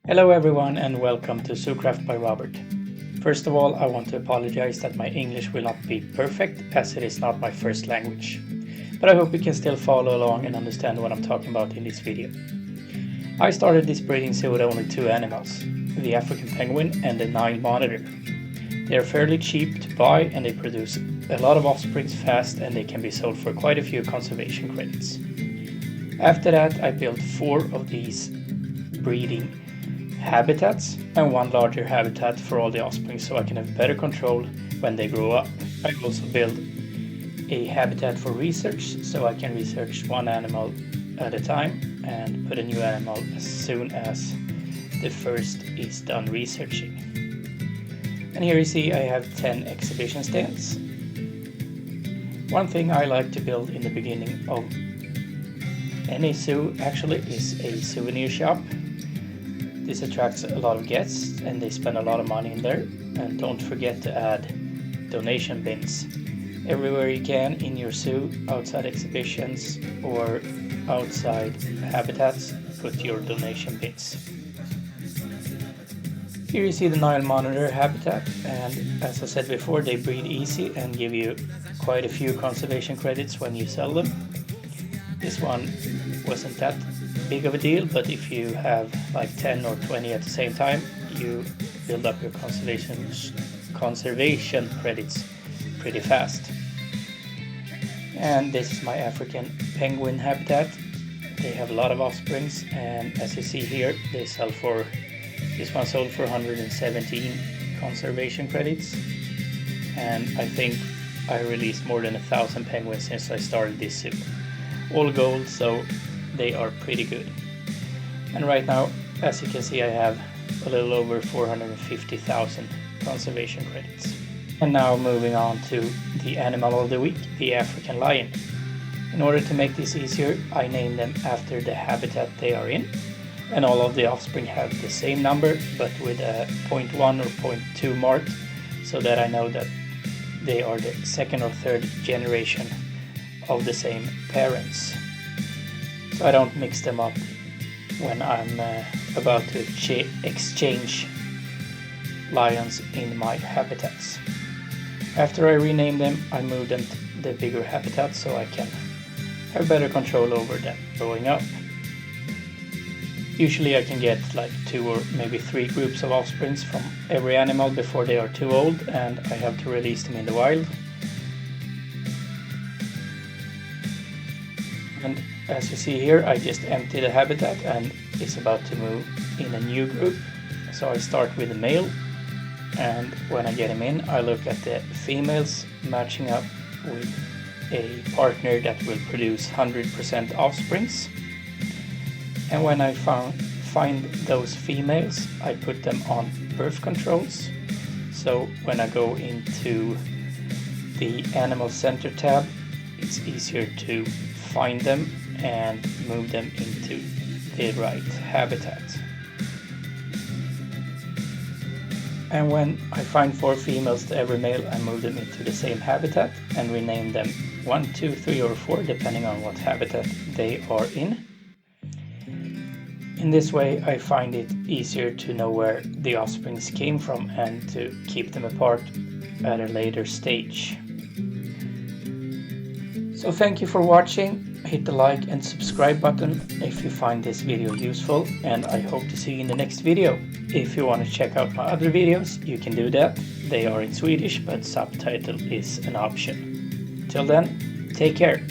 Hello everyone and welcome to Zoocraft by Robert. First of all, I want to apologize that my English will not be perfect as it is not my first language. But I hope you can still follow along and understand what I'm talking about in this video. I started this breeding zoo with only two animals, the African penguin and the Nile monitor. They are fairly cheap to buy and they produce a lot of offsprings fast and they can be sold for quite a few conservation credits. After that, I built 4 of these breeding habitats and 1 larger habitat for all the offspring so I can have better control when they grow up. I also built a habitat for research so I can research 1 animal at a time and put a new animal as soon as the first is done researching. And here you see I have 10 exhibition stands. One thing I like to build in the beginning of any zoo actually is a souvenir shop. This attracts a lot of guests and they spend a lot of money in there. And don't forget to add donation bins everywhere you can in your zoo, outside exhibitions or outside habitats. Put your donation bins. Here you see the Nile monitor habitat, and as I said before, they breed easy and give you quite a few conservation credits when you sell them. This one wasn't that big of a deal, but if you have like 10 or 20 at the same time, you build up your conservation credits pretty fast. And this is my African penguin habitat. They have a lot of offsprings, and as you see here, this one sold for 117 conservation credits, and I think I released more than 1,000 penguins since I started this zoo. All gold, so they are pretty good. And right now, as you can see, I have a little over 450,000 conservation credits. And now moving on to the animal of the week, the African lion. In order to make this easier, I named them after the habitat they are in. And all of the offspring have the same number, but with a 0.1 or 0.2 mark, so that I know that they are the second or third generation of the same parents. So I don't mix them up when I'm about to exchange lions in my habitats. After I rename them, I move them to the bigger habitat so I can have better control over them growing up. Usually I can get like 2 or maybe 3 groups of offsprings from every animal before they are too old, and I have to release them in the wild. And as you see here, I just emptied the habitat and it's about to move in a new group. So I start with the male, and when I get him in, I look at the females matching up with a partner that will produce 100% offsprings. And when I find those females, I put them on birth controls. So when I go into the Animal Center tab, it's easier to find them and move them into the right habitat. And when I find 4 females to every male, I move them into the same habitat and rename them 1, 2, 3 or 4 depending on what habitat they are in. In this way, I find it easier to know where the offsprings came from and to keep them apart at a later stage. So thank you for watching. Hit the like and subscribe button if you find this video useful, and I hope to see you in the next video. If you want to check out my other videos, you can do that. They are in Swedish, but subtitle is an option. Till then, take care.